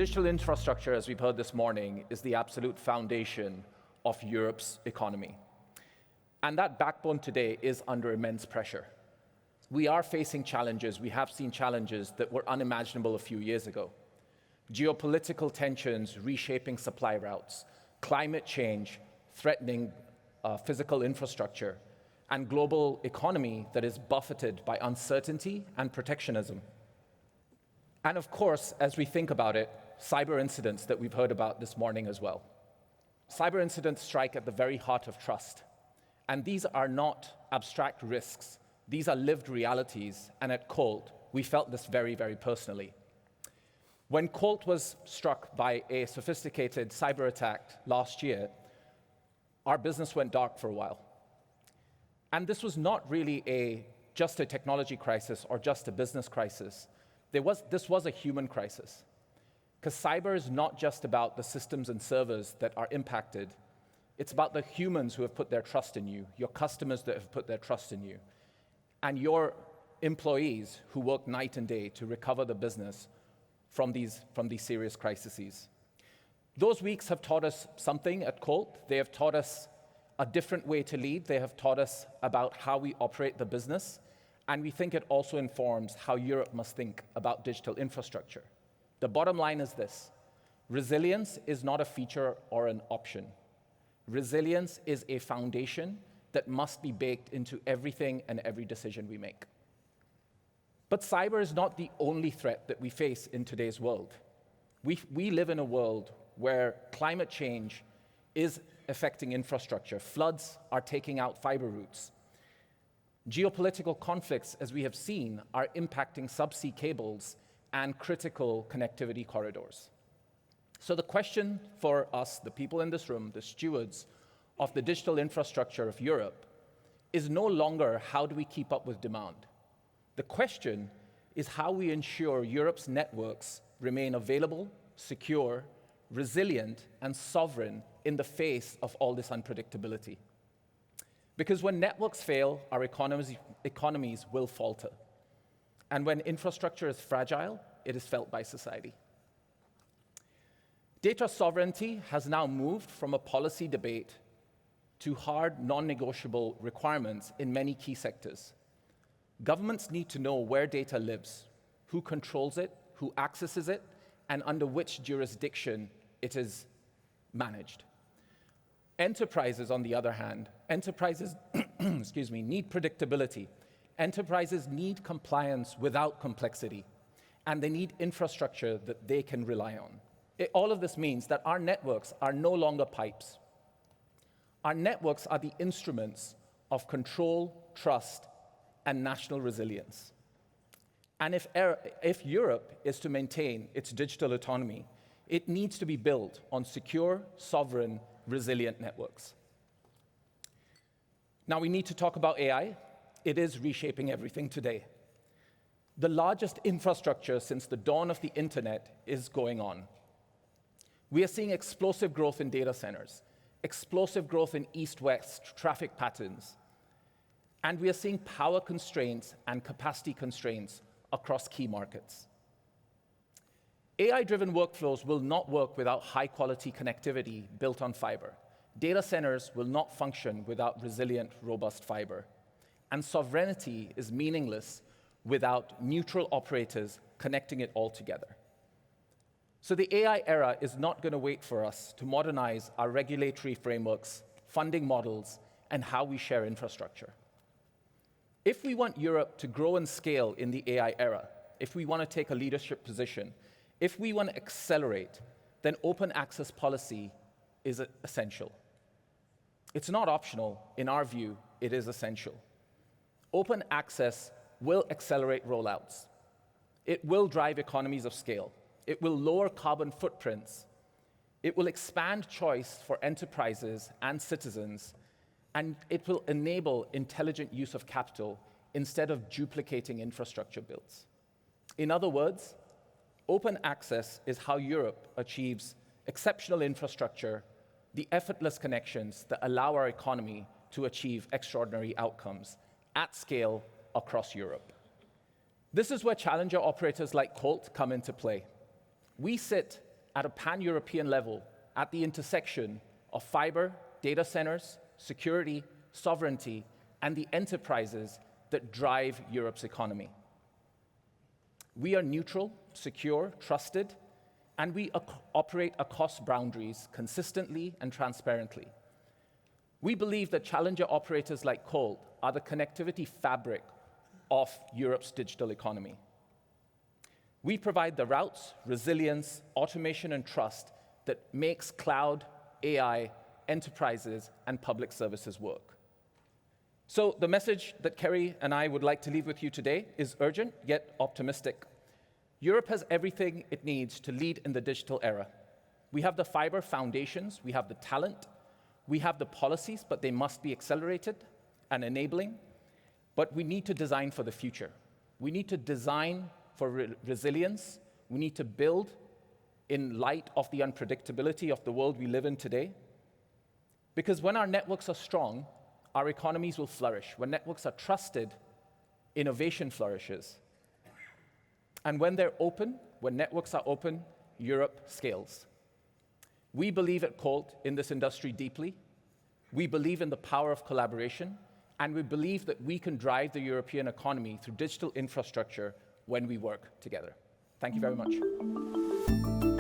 Digital infrastructure, as we've heard this morning, is the absolute foundation of Europe's economy. And that backbone today is under immense pressure. We are facing challenges. We have seen challenges that were unimaginable a few years ago. Geopolitical tensions reshaping supply routes, climate change threatening physical infrastructure, and global economy that is buffeted by uncertainty and protectionism. And of course, as we think about it, cyber incidents that we've heard about this morning as well. Cyber incidents strike at the very heart of trust. And these are not abstract risks. These are lived realities. And at COLT, we felt this very, very personally. When COLT was struck by a sophisticated cyber attack last year, our business went dark for a while. And this was not really just a technology crisis or just a business crisis. This was a human crisis. Because cyber is not just about the systems and servers that are impacted. It's about the humans who have put their trust in you, your customers that have put their trust in you, and your employees who work night and day to recover the business from these serious crises. Those weeks have taught us something at COLT. They have taught us a different way to lead. They have taught us about how we operate the business. And we think it also informs how Europe must think about digital infrastructure. The bottom line is this: resilience is not a feature or an option. Resilience is a foundation that must be baked into everything and every decision we make. But cyber is not the only threat that we face in today's world. We live in a world where climate change is affecting infrastructure. Floods are taking out fiber routes. Geopolitical conflicts, as we have seen, are impacting subsea cables and critical connectivity corridors. So the question for us, the people in this room, the stewards of the digital infrastructure of Europe, is no longer how do we keep up with demand. The question is how we ensure Europe's networks remain available, secure, resilient, and sovereign in the face of all this unpredictability. Because when networks fail, our economies will falter. And when infrastructure is fragile, it is felt by society. Data sovereignty has now moved from a policy debate to hard, non-negotiable requirements in many key sectors. Governments need to know where data lives, who controls it, who accesses it, and under which jurisdiction it is managed. Enterprises, on the other hand, need predictability. Enterprises need compliance without complexity, and they need infrastructure that they can rely on. All of this means that our networks are no longer pipes. Our networks are the instruments of control, trust, and national resilience. And if Europe is to maintain its digital autonomy, it needs to be built on secure, sovereign, resilient networks. Now we need to talk about AI. It is reshaping everything today. The largest infrastructure since the dawn of the internet is going on. We are seeing explosive growth in data centers, explosive growth in east-west traffic patterns, and we are seeing power constraints and capacity constraints across key markets. AI-driven workflows will not work without high-quality connectivity built on fiber. Data centers will not function without resilient, robust fiber. And sovereignty is meaningless without neutral operators connecting it all together. So the AI era is not going to wait for us to modernize our regulatory frameworks, funding models, and how we share infrastructure. If we want Europe to grow and scale in the AI era, if we want to take a leadership position, if we want to accelerate, then open access policy is essential. It's not optional. In our view, it is essential. Open access will accelerate rollouts. It will drive economies of scale. It will lower carbon footprints. It will expand choice for enterprises and citizens, and it will enable intelligent use of capital instead of duplicating infrastructure builds. In other words, open access is how Europe achieves exceptional infrastructure, the effortless connections that allow our economy to achieve extraordinary outcomes at scale across Europe. This is where challenger operators like COLT come into play. We sit at a pan-European level at the intersection of fiber, data centers, security, sovereignty, and the enterprises that drive Europe's economy. We are neutral, secure, trusted, and we operate across boundaries consistently and transparently. We believe that challenger operators like COLT are the connectivity fabric of Europe's digital economy. We provide the routes, resilience, automation, and trust that makes cloud, AI, enterprises, and public services work. So the message that Kerry and I would like to leave with you today is urgent, yet optimistic. Europe has everything it needs to lead in the digital era. We have the fiber foundations, we have the talent, we have the policies, but they must be accelerated and enabling. But we need to design for the future. We need to design for resilience. We need to build in light of the unpredictability of the world we live in today. Because when our networks are strong, our economies will flourish. When networks are trusted, innovation flourishes. And when they're open, when networks are open, Europe scales. We believe at COLT in this industry deeply. We believe in the power of collaboration, and we believe that we can drive the European economy through digital infrastructure when we work together. Thank you very much.